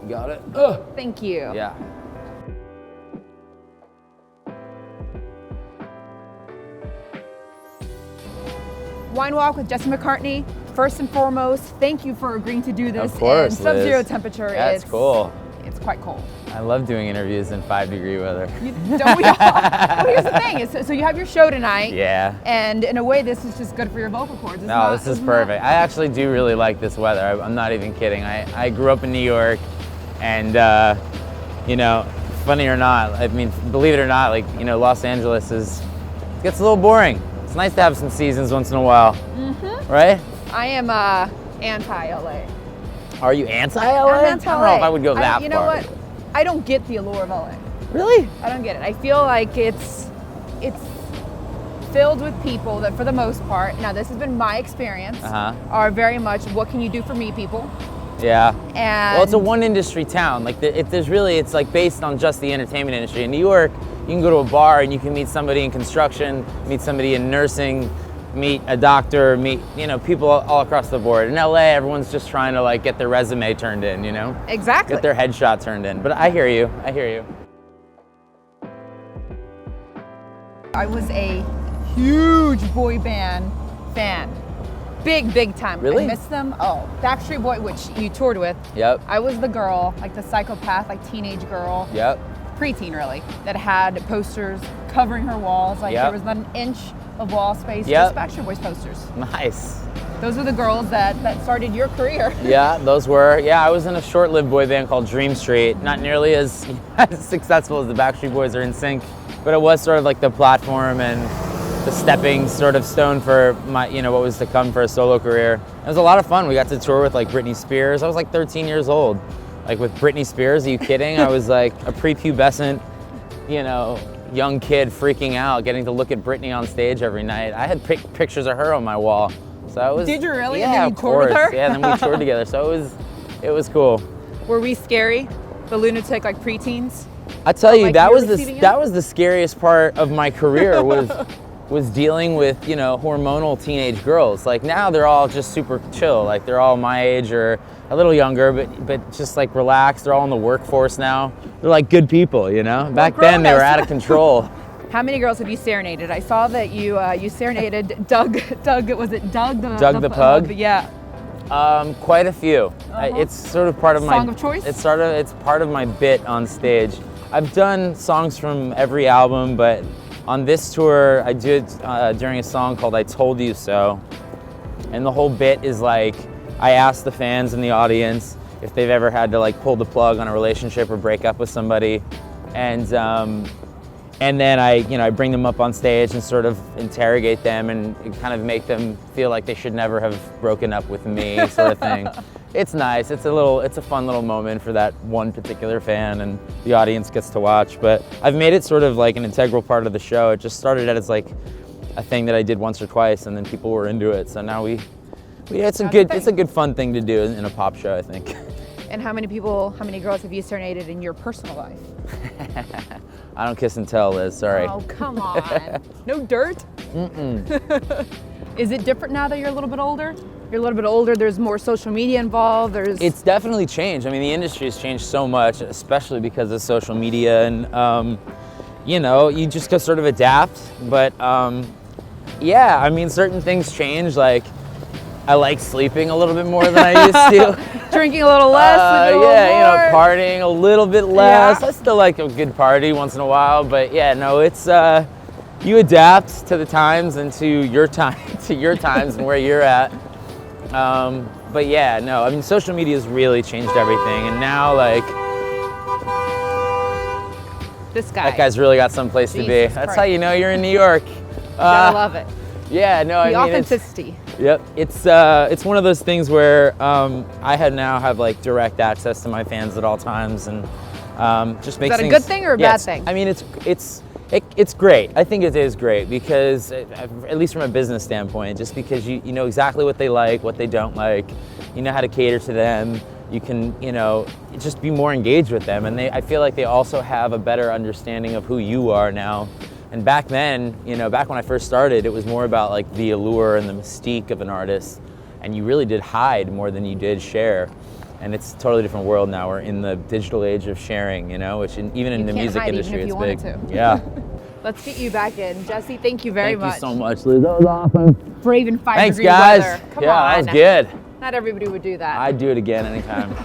You got it? Thank you. Yeah. Wine Walk with Jesse McCartney. First and foremost, thank you for agreeing to do this Of course, in sub-zero Liz. temperature. That's cool. It's quite cold. I love doing interviews in 5-degree weather. Don't we all? Well, here's the thing. So you have your show tonight. Yeah. And in a way, this is just good for your vocal cords. No, this is perfect. I actually do really like this weather. I'm not even kidding. I grew up in New York, and you know, funny or not, I mean, believe it or not, like, you know, Los Angeles gets a little boring. It's nice to have some seasons once in a while, right? I am anti-LA. Are you anti-LA? I'm anti-LA. I don't know if I would go that far. You know what? I don't get the allure of LA. Really? I don't get it. I feel like it's filled with people that, for the most part, now this has been my experience, are very much what can you do for me people. Yeah. And well, it's a one industry town. Like it's like based on just the entertainment industry. In New York, you can go to a bar and you can meet somebody in construction, meet somebody in nursing, meet a doctor, meet, you know, people all across the board. In LA, everyone's just trying to like get their resume turned in, you know? Exactly. Get their headshot turned in. But I hear you. I hear you. I was a huge boy band fan. Big time. Really? I miss them. Oh, Backstreet Boy, which you toured with. Yep. I was the girl, like the psychopath, like teenage girl. Yep. Preteen, really, that had posters covering her walls. Like there was not an inch of wall space, just Backstreet Boys posters. Nice. Those were the girls that started your career. Yeah, those were. Yeah, I was in a short-lived boy band called Dream Street. Not nearly as successful as the Backstreet Boys or NSYNC, but it was sort of like the platform and the stepping sort of stone for my, you know, what was to come for a solo career. It was a lot of fun. We got to tour with like Britney Spears. I was like 13 years old. Like with Britney Spears, are you kidding? I was like a prepubescent, you know, young kid freaking out, getting to look at Britney on stage every night. I had pictures of her on my wall. So it was. Did you really? Yeah, and then you of toured course. with her? Yeah, and then we toured together. So it was cool. Were we scary? The lunatic, like preteens? I tell you, like that was that was the scariest part of my career was dealing with, you know, hormonal teenage girls. Like now they're all just super chill. Like they're all my age or a little younger, but just like relaxed. They're all in the workforce now. They're like good people, you know? Back then they were out of control. How many girls have you serenaded? I saw that you serenaded Doug, was it Doug? Doug the Pug? Yeah. Quite a few. It's sort of part of my song of choice. It's part of my bit on stage. I've done songs from every album, but on this tour I did during a song called "I Told You So," and the whole bit is like I asked the fans in the audience if they've ever had to like pull the plug on a relationship or break up with somebody, and then I bring them up on stage and sort of interrogate them and kind of make them feel like they should never have broken up with me, sort of thing. It's nice. It's a fun little moment for that one particular fan, and the audience gets to watch. But I've made it sort of like an integral part of the show. It just started out as like a thing that I did once or twice, and then people were into it. So now it's a good fun thing to do in a pop show, I think. And how many girls have you serenaded in your personal life? I don't kiss and tell, Liz, sorry. Oh, come on. No dirt? Mm-mm. Is it different now that you're a little bit older? You're a little bit older, there's more social media involved, It's definitely changed. I mean, the industry has changed so much, especially because of social media, and you know, you just gotta sort of adapt. But yeah, I mean, certain things change, like I like sleeping a little bit more than I used to. Drinking a little less, sleeping a little more. You know, partying a little bit less. Yeah. I still like a good party once in a while, but yeah, no, it's you adapt to the times and to your times and where you're at. But yeah, no, I mean, social media has really changed everything, and now like that guy's really got someplace to be. That's how you know you're in New York. Gotta love it. Yeah, no, I mean, authenticity. Yep, it's one of those things where I now have like direct access to my fans at all times, and just makes things. Is that a good thing or a bad thing? I mean, it's great. I think it is great because, at least from a business standpoint, just because you know exactly what they like, what they don't like, you know how to cater to them. You can, you know, just be more engaged with them, and I feel like they also have a better understanding of who you are now. And back then, you know, back when I first started, it was more about like the allure and the mystique of an artist, and you really did hide more than you did share. And it's a totally different world now. We're in the digital age of sharing, you know, which even in the music industry, it's big. Yeah. Let's get you back in. Jesse, thank you very much. Thank you so much, Liz. That was awesome. Braving 5 Thanks, degree guys. weather. Come yeah, on. that was good. Not everybody would do that. I'd do it again anytime.